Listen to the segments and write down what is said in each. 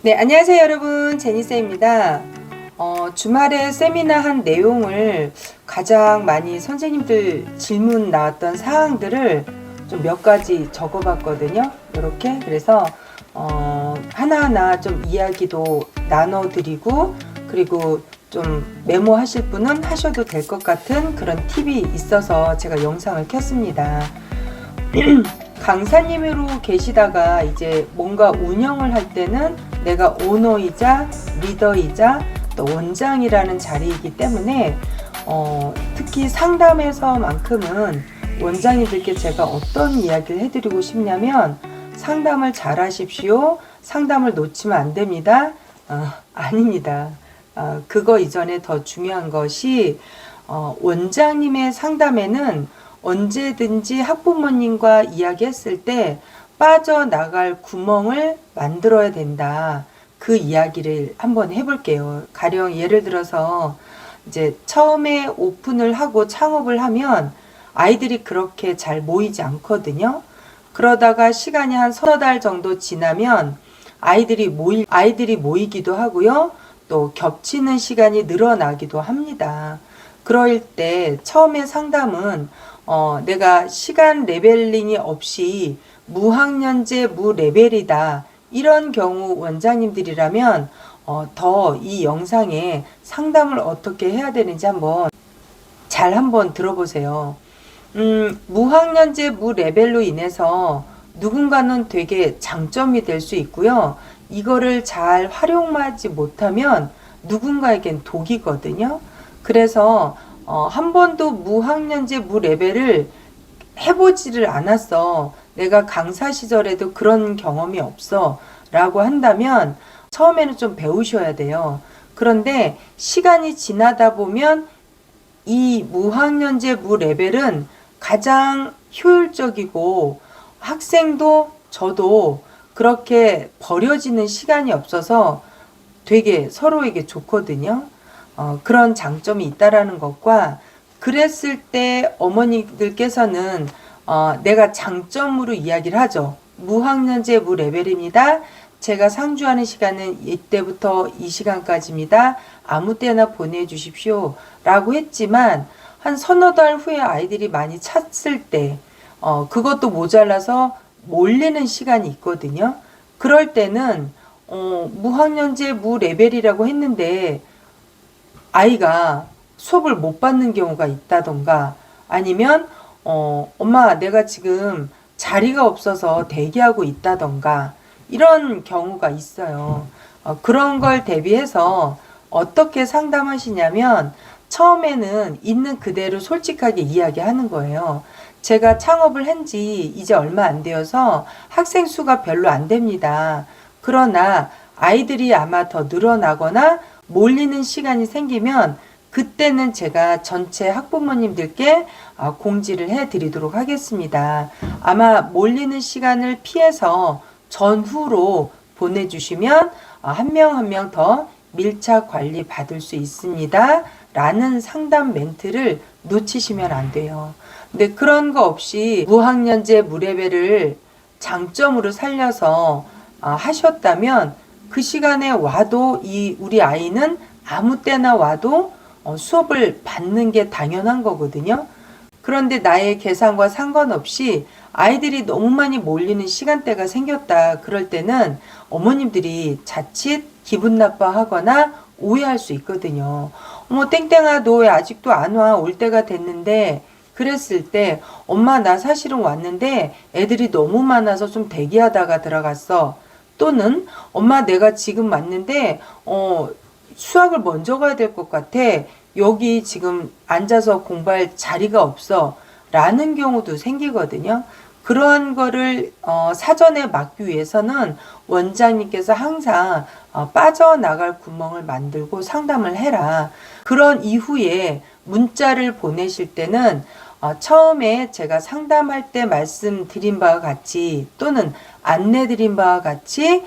네, 안녕하세요 여러분. 제니쌤입니다. 주말에 세미나 한 내용을 가장 많이 선생님들 질문 나왔던 사항들을 좀 몇 가지 적어 봤거든요. 이렇게. 그래서 하나하나 좀 이야기도 나눠 드리고, 그리고 좀 메모하실 분은 하셔도 될 것 같은 그런 팁이 있어서 제가 영상을 켰습니다. 강사님으로 계시다가 이제 뭔가 운영을 할 때는 내가 오너이자 리더이자 또 원장이라는 자리이기 때문에 특히 상담에서만큼은 원장님들께 제가 어떤 이야기를 해드리고 싶냐면, 상담을 잘 하십시오. 상담을 놓치면 안 됩니다. 아닙니다. 그거 이전에 더 중요한 것이, 원장님의 상담에는 언제든지 학부모님과 이야기했을 때 빠져나갈 구멍을 만들어야 된다. 그 이야기를 한번 해볼게요. 가령 예를 들어서 이제 처음에 오픈을 하고 창업을 하면 아이들이 그렇게 잘 모이지 않거든요. 그러다가 시간이 한 서너 달 정도 지나면 아이들이 모이기도 하고요. 또 겹치는 시간이 늘어나기도 합니다. 그럴 때 처음에 상담은 내가 시간 레벨링이 없이 무학년제 무레벨이다, 이런 경우 원장님들이라면 더 이 영상에 상담을 어떻게 해야 되는지 한번 들어보세요. 무학년제 무레벨로 인해서 누군가는 되게 장점이 될 수 있고요. 이거를 잘 활용하지 못하면 누군가에겐 독이거든요. 그래서 한 번도 무학년제 무레벨을 해보지를 않았어, 내가 강사 시절에도 그런 경험이 없어 라고 한다면 처음에는 좀 배우셔야 돼요. 그런데 시간이 지나다 보면 이 무학년제 무레벨은 가장 효율적이고, 학생도 저도 그렇게 버려지는 시간이 없어서 되게 서로에게 좋거든요. 그런 장점이 있다라는 것과, 그랬을 때 어머니들께서는 내가 장점으로 이야기를 하죠. 무학년제 무레벨입니다. 제가 상주하는 시간은 이때부터 이 시간까지입니다. 아무 때나 보내주십시오 라고 했지만, 한 서너 달 후에 아이들이 많이 찼을 때 그것도 모자라서 몰리는 시간이 있거든요. 그럴 때는 무학년제 무레벨이라고 했는데 아이가 수업을 못 받는 경우가 있다던가, 아니면 엄마 내가 지금 자리가 없어서 대기하고 있다던가, 이런 경우가 있어요. 그런 걸 대비해서 어떻게 상담하시냐면, 처음에는 있는 그대로 솔직하게 이야기하는 거예요. 제가 창업을 한 지 이제 얼마 안 되어서 학생 수가 별로 안 됩니다. 그러나 아이들이 아마 더 늘어나거나 몰리는 시간이 생기면 그때는 제가 전체 학부모님들께 공지를 해 드리도록 하겠습니다. 아마 몰리는 시간을 피해서 전후로 보내주시면 한 명 한 명 더 밀착 관리 받을 수 있습니다 라는 상담 멘트를 놓치시면 안 돼요. 근데 그런 거 없이 무학년제 무레벨을 장점으로 살려서 하셨다면 그 시간에 와도 우리 아이는 아무 때나 와도 수업을 받는 게 당연한 거거든요. 그런데 나의 계산과 상관없이 아이들이 너무 많이 몰리는 시간대가 생겼다. 그럴 때는 어머님들이 자칫 기분 나빠하거나 오해할 수 있거든요. 어머 땡땡아 너 왜 아직도 안 와? 올 때가 됐는데. 그랬을 때 엄마 나 사실은 왔는데 애들이 너무 많아서 좀 대기하다가 들어갔어. 또는 엄마 내가 지금 왔는데 수학을 먼저 가야 될 것 같아. 여기 지금 앉아서 공부할 자리가 없어 라는 경우도 생기거든요. 그러한 거를 사전에 막기 위해서는 원장님께서 항상 빠져나갈 구멍을 만들고 상담을 해라. 그런 이후에 문자를 보내실 때는 처음에 제가 상담할 때 말씀드린 바와 같이, 또는 안내드린 바와 같이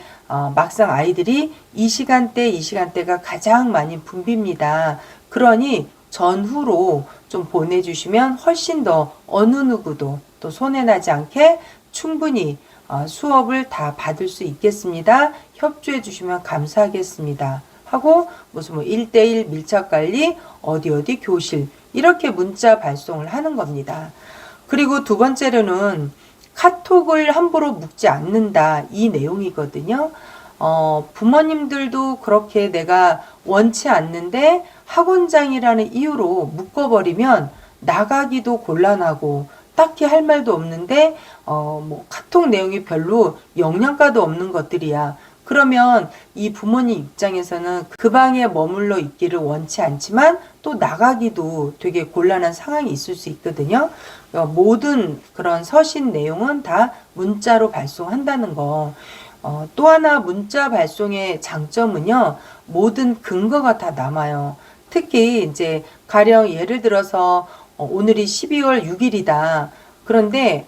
막상 아이들이 이 시간대가 가장 많이 붐빕니다. 그러니 전후로 좀 보내주시면 훨씬 더 어느 누구도 또 손해나지 않게 충분히 수업을 다 받을 수 있겠습니다. 협조해 주시면 감사하겠습니다. 하고 무슨 뭐 1대1 밀착관리 어디 교실 이렇게 문자 발송을 하는 겁니다. 그리고 두 번째로는 카톡을 함부로 묵지 않는다 이 내용이거든요. 부모님들도 그렇게 내가 원치 않는데 학원장이라는 이유로 묶어버리면 나가기도 곤란하고 딱히 할 말도 없는데 뭐 카톡 내용이 별로 영양가도 없는 것들이야. 그러면 이 부모님 입장에서는 그 방에 머물러 있기를 원치 않지만 또 나가기도 되게 곤란한 상황이 있을 수 있거든요. 모든 그런 서신 내용은 다 문자로 발송한다는 거. 또 하나 문자 발송의 장점은요, 모든 근거가 다 남아요. 특히 이제 가령 예를 들어서 오늘이 12월 6일이다. 그런데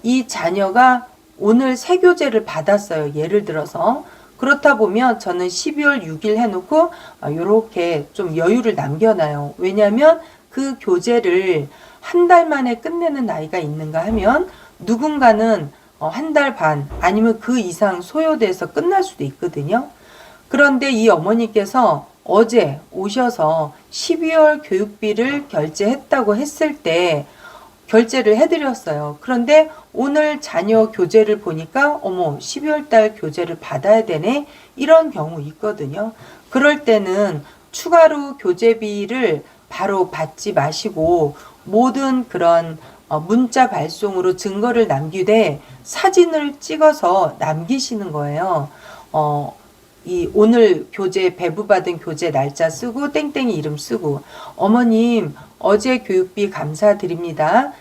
이 자녀가 오늘 세교제를 받았어요. 예를 들어서. 그렇다 보면 저는 12월 6일 해놓고 이렇게 좀 여유를 남겨놔요. 왜냐하면 그 교제를 한 달 만에 끝내는 아이가 있는가 하면 누군가는 한 달 반 아니면 그 이상 소요돼서 끝날 수도 있거든요. 그런데 이 어머니께서 어제 오셔서 12월 교육비를 결제했다고 했을 때 결제를 해드렸어요. 그런데 오늘 자녀 교재를 보니까 어머 12월 달 교재를 받아야 되네 이런 경우 있거든요. 그럴 때는 추가로 교재비를 바로 받지 마시고 모든 그런 문자 발송으로 증거를 남기되 사진을 찍어서 남기시는 거예요. 이 오늘 교재 배부받은 교재 날짜 쓰고 땡땡이 이름 쓰고 어머님 어제 교육비 감사드립니다.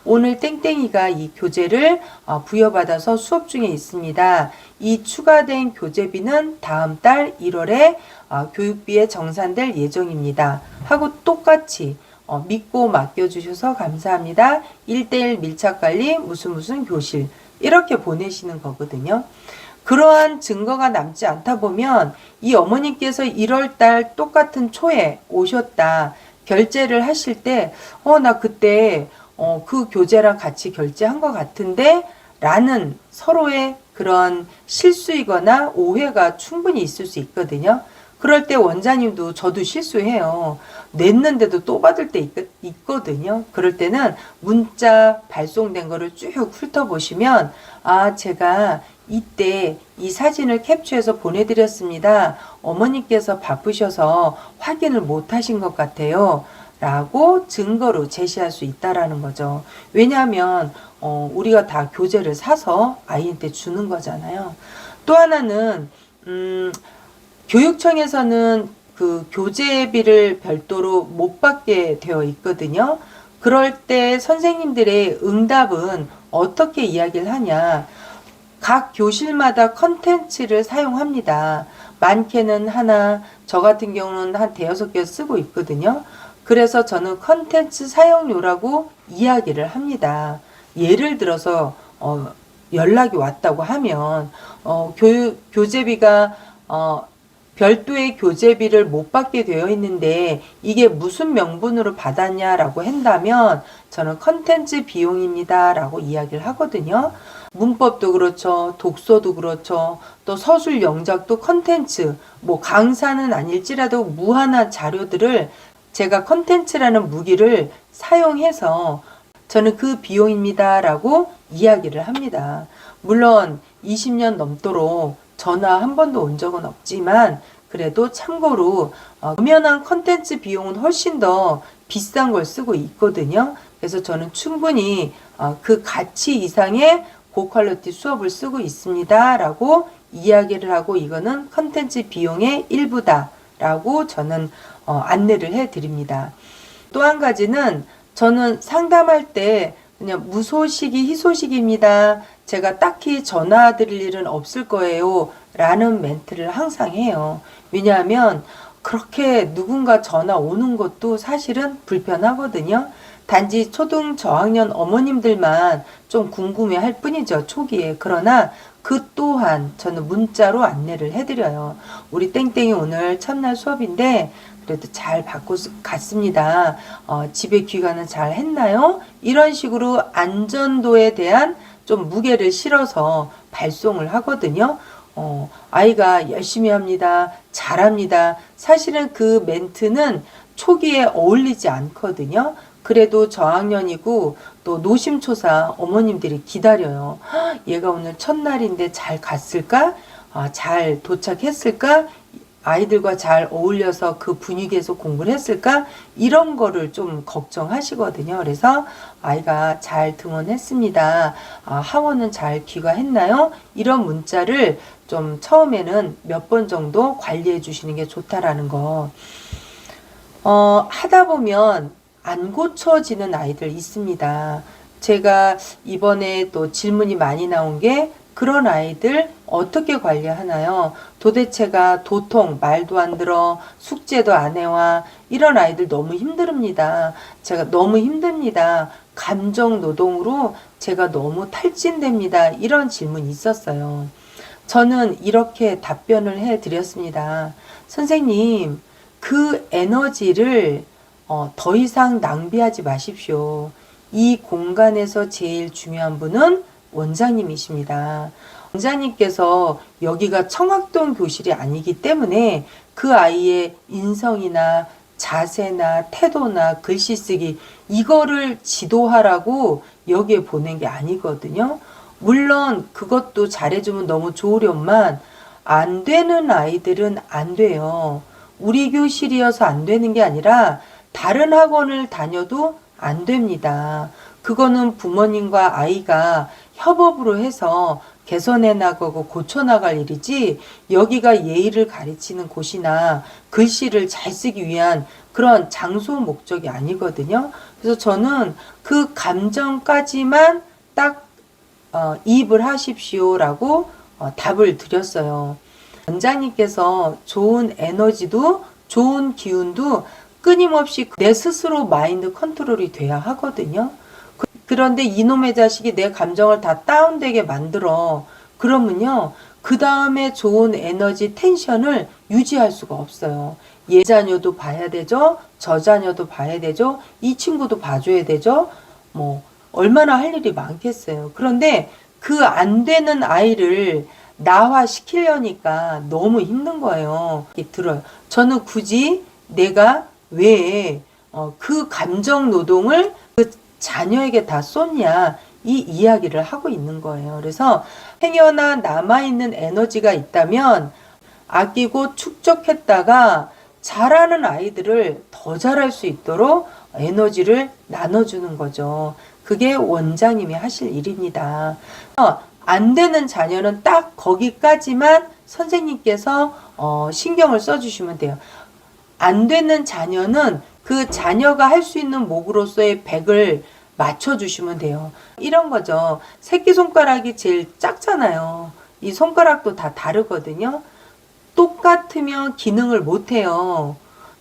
오늘 땡땡이가 이 교재를 부여받아서 수업 중에 있습니다. 이 추가된 교재비는 다음 달 1월에 교육비에 정산될 예정입니다. 하고 똑같이 믿고 맡겨주셔서 감사합니다. 1대1 밀착관리 무슨 교실 이렇게 보내시는 거거든요. 그러한 증거가 남지 않다 보면 이 어머님께서 1월달 똑같은 초에 오셨다. 결제를 하실 때 나 그때 그 교재랑 같이 결제한 것 같은데 라는 서로의 그런 실수이거나 오해가 충분히 있을 수 있거든요. 그럴 때 원장님도 저도 실수해요. 냈는데도 또 받을 때 있거든요. 그럴 때는 문자 발송된 거를 쭉 훑어보시면 제가 이때 이 사진을 캡처해서 보내드렸습니다. 어머니께서 바쁘셔서 확인을 못 하신 것 같아요. 라고 증거로 제시할 수 있다라는 거죠. 왜냐하면 우리가 다 교재를 사서 아이한테 주는 거잖아요. 또 하나는 교육청에서는 그 교재비를 별도로 못 받게 되어 있거든요. 그럴 때 선생님들의 응답은 어떻게 이야기를 하냐. 각 교실마다 컨텐츠를 사용합니다. 많게는 하나, 저 같은 경우는 한 대여섯 개 쓰고 있거든요. 그래서 저는 컨텐츠 사용료라고 이야기를 합니다. 예를 들어서 연락이 왔다고 하면 교재비가 별도의 교재비를 못 받게 되어 있는데 이게 무슨 명분으로 받았냐라고 한다면 저는 컨텐츠 비용입니다 라고 이야기를 하거든요. 문법도 그렇죠. 독서도 그렇죠. 또 서술 영작도 컨텐츠, 뭐 강사는 아닐지라도 무한한 자료들을 제가 컨텐츠라는 무기를 사용해서 저는 그 비용입니다 라고 이야기를 합니다. 물론 20년 넘도록 전화 한 번도 온 적은 없지만 그래도 참고로 엄연한 컨텐츠 비용은 훨씬 더 비싼 걸 쓰고 있거든요. 그래서 저는 충분히 그 가치 이상의 고퀄리티 수업을 쓰고 있습니다 라고 이야기를 하고 이거는 컨텐츠 비용의 일부다 라고 저는 안내를 해 드립니다. 또 한 가지는 저는 상담할 때 그냥 무소식이 희소식입니다. 제가 딱히 전화 드릴 일은 없을 거예요 라는 멘트를 항상 해요. 왜냐하면 그렇게 누군가 전화 오는 것도 사실은 불편하거든요. 단지 초등 저학년 어머님들만 좀 궁금해 할 뿐이죠, 초기에. 그러나 그 또한 저는 문자로 안내를 해드려요. 우리 땡땡이 오늘 첫날 수업인데 그래도 잘 받고 갔습니다. 집에 귀가는 잘 했나요? 이런 식으로 안전도에 대한 좀 무게를 실어서 발송을 하거든요. 아이가 열심히 합니다. 잘합니다. 사실은 그 멘트는 초기에 어울리지 않거든요. 그래도 저학년이고 또 노심초사 어머님들이 기다려요. 얘가 오늘 첫날인데 잘 갔을까? 잘 도착했을까? 아이들과 잘 어울려서 그 분위기에서 공부를 했을까? 이런 거를 좀 걱정하시거든요. 그래서 아이가 잘 등원했습니다. 하원은 잘 귀가했나요? 이런 문자를 좀 처음에는 몇 번 정도 관리해 주시는 게 좋다라는 거. 하다 보면 안 고쳐지는 아이들 있습니다. 제가 이번에 또 질문이 많이 나온 게 그런 아이들 어떻게 관리하나요? 도대체가 도통, 말도 안 들어, 숙제도 안 해와, 이런 아이들 너무 힘듭니다. 제가 너무 힘듭니다. 감정 노동으로 제가 너무 탈진됩니다. 이런 질문이 있었어요. 저는 이렇게 답변을 해 드렸습니다. 선생님, 그 에너지를 더 이상 낭비하지 마십시오. 이 공간에서 제일 중요한 분은 원장님이십니다. 원장님께서 여기가 청학동 교실이 아니기 때문에 그 아이의 인성이나 자세나 태도나 글씨 쓰기 이거를 지도하라고 여기에 보낸 게 아니거든요. 물론 그것도 잘해주면 너무 좋으련만 안 되는 아이들은 안 돼요. 우리 교실이어서 안 되는 게 아니라 다른 학원을 다녀도 안 됩니다. 그거는 부모님과 아이가 협업으로 해서 개선해 나가고 고쳐 나갈 일이지 여기가 예의를 가르치는 곳이나 글씨를 잘 쓰기 위한 그런 장소 목적이 아니거든요. 그래서 저는 그 감정까지만 딱 이입을 하십시오라고 답을 드렸어요. 원장님께서 좋은 에너지도 좋은 기운도 끊임없이 내 스스로 마인드 컨트롤이 돼야 하거든요. 그런데 이놈의 자식이 내 감정을 다 다운되게 만들어. 그러면요, 그 다음에 좋은 에너지 텐션을 유지할 수가 없어요. 얘 자녀도 봐야 되죠. 저 자녀도 봐야 되죠. 이 친구도 봐줘야 되죠. 얼마나 할 일이 많겠어요. 그런데 그 안 되는 아이를 나화시키려니까 너무 힘든 거예요. 들어요. 저는 굳이 내가 왜 그 감정 노동을 그 자녀에게 다 쏟냐 이 이야기를 하고 있는 거예요. 그래서 행여나 남아있는 에너지가 있다면 아끼고 축적했다가 잘하는 아이들을 더 잘할 수 있도록 에너지를 나눠주는 거죠. 그게 원장님이 하실 일입니다. 안 되는 자녀는 딱 거기까지만 선생님께서 신경을 써주시면 돼요. 안 되는 자녀는 그 자녀가 할 수 있는 목으로서의 100을 맞춰주시면 돼요. 이런 거죠. 새끼손가락이 제일 작잖아요. 이 손가락도 다 다르거든요. 똑같으면 기능을 못해요.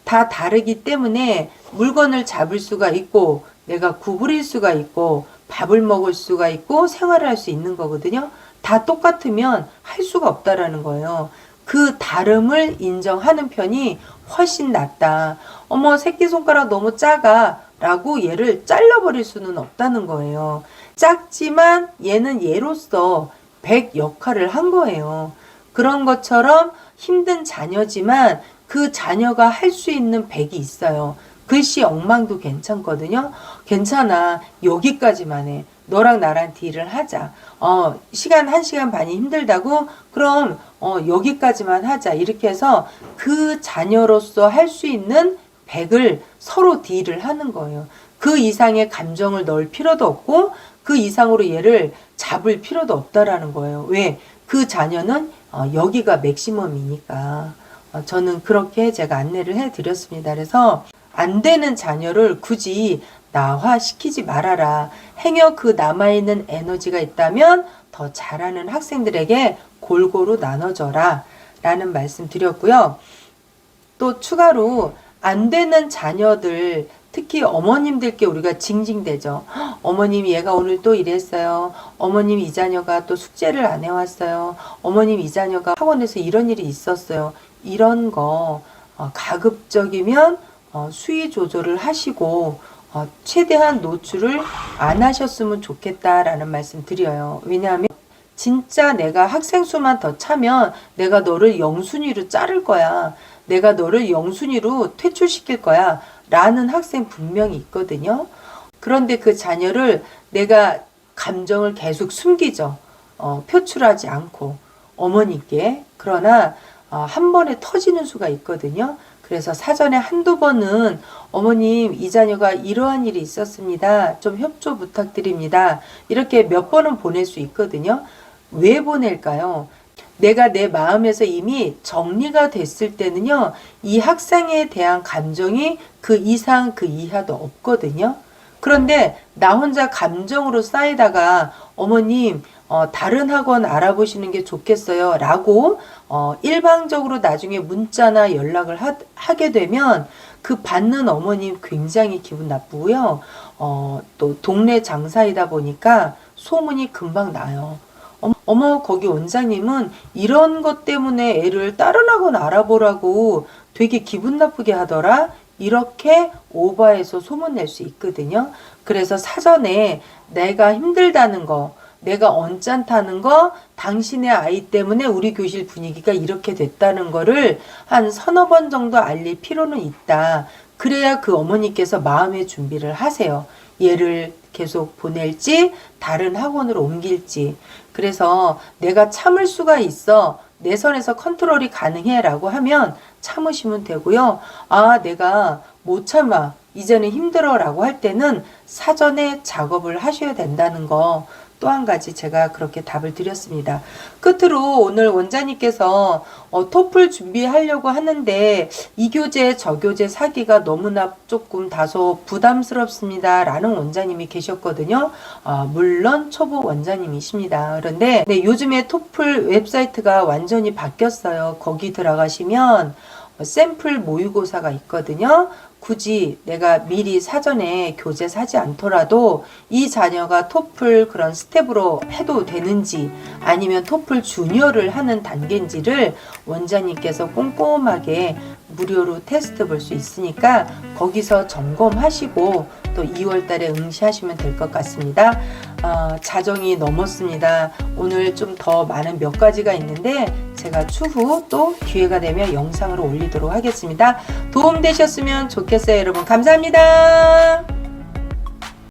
다 다르기 때문에 물건을 잡을 수가 있고 내가 구부릴 수가 있고 밥을 먹을 수가 있고 생활을 할 수 있는 거거든요. 다 똑같으면 할 수가 없다라는 거예요. 그 다름을 인정하는 편이 훨씬 낫다. 어머, 새끼손가락 너무 작아 라고 얘를 잘라버릴 수는 없다는 거예요. 작지만 얘는 얘로서 100 역할을 한 거예요. 그런 것처럼 힘든 자녀지만 그 자녀가 할 수 있는 100이 있어요. 글씨 엉망도 괜찮거든요. 괜찮아. 여기까지만 해. 너랑 나랑 딜을 하자. 시간 1시간 반이 힘들다고? 그럼 여기까지만 하자. 이렇게 해서 그 자녀로서 할 수 있는 100을 서로 딜을 하는 거예요. 그 이상의 감정을 넣을 필요도 없고 그 이상으로 얘를 잡을 필요도 없다라는 거예요. 왜? 그 자녀는 여기가 맥시멈이니까. 저는 그렇게 제가 안내를 해드렸습니다. 그래서 안 되는 자녀를 굳이 나화시키지 말아라. 행여 그 남아있는 에너지가 있다면 더 잘하는 학생들에게 골고루 나눠줘라 라는 말씀 드렸고요. 또 추가로 안 되는 자녀들 특히 어머님들께 우리가 징징대죠. 어머님 얘가 오늘 또 이랬어요. 어머님 이 자녀가 또 숙제를 안 해왔어요. 어머님 이 자녀가 학원에서 이런 일이 있었어요. 이런 거 가급적이면 수위 조절을 하시고 최대한 노출을 안 하셨으면 좋겠다라는 말씀 드려요. 왜냐하면 진짜 내가 학생 수만 더 차면 내가 너를 영순위로 자를 거야. 내가 너를 영순위로 퇴출시킬 거야. 라는 학생 분명히 있거든요. 그런데 그 자녀를 내가 감정을 계속 숨기죠. 표출하지 않고 어머니께. 그러나 한 번에 터지는 수가 있거든요. 그래서 사전에 한두 번은 어머님 이 자녀가 이러한 일이 있었습니다. 좀 협조 부탁드립니다. 이렇게 몇 번은 보낼 수 있거든요. 왜 보낼까요? 내가 내 마음에서 이미 정리가 됐을 때는요, 이 학생에 대한 감정이 그 이상 그 이하도 없거든요. 그런데 나 혼자 감정으로 쌓이다가 어머님 다른 학원 알아보시는 게 좋겠어요 라고 일방적으로 나중에 문자나 연락을 하게 되면 그 받는 어머님 굉장히 기분 나쁘고요. 또 동네 장사이다 보니까 소문이 금방 나요. 어머 거기 원장님은 이런 것 때문에 애를 다른 학원 알아보라고 되게 기분 나쁘게 하더라. 이렇게 오버해서 소문낼 수 있거든요. 그래서 사전에 내가 힘들다는 거, 내가 언짢다는 거, 당신의 아이 때문에 우리 교실 분위기가 이렇게 됐다는 거를 한 서너 번 정도 알릴 필요는 있다. 그래야 그 어머니께서 마음의 준비를 하세요. 얘를 계속 보낼지 다른 학원으로 옮길지. 그래서 내가 참을 수가 있어. 내 선에서 컨트롤이 가능해 라고 하면 참으시면 되고요. 내가 못 참아. 이제는 힘들어 라고 할 때는 사전에 작업을 하셔야 된다는 거 또 한 가지 제가 그렇게 답을 드렸습니다. 끝으로 오늘 원장님께서 토플 준비하려고 하는데 이 교재 저 교재 사기가 너무나 조금 다소 부담스럽습니다 라는 원장님이 계셨거든요. 물론 초보 원장님이십니다. 그런데 네, 요즘에 토플 웹사이트가 완전히 바뀌었어요. 거기 들어가시면 샘플 모의고사가 있거든요. 굳이 내가 미리 사전에 교재 사지 않더라도 이 자녀가 토플 그런 스텝으로 해도 되는지 아니면 토플 주니어를 하는 단계인지를 원장님께서 꼼꼼하게 무료로 테스트 볼 수 있으니까 거기서 점검하시고 또 2월 달에 응시하시면 될 것 같습니다. 자정이 넘었습니다. 오늘 좀 더 많은 몇 가지가 있는데 제가 추후 또 기회가 되면 영상으로 올리도록 하겠습니다. 도움되셨으면 좋겠어요, 여러분. 감사합니다.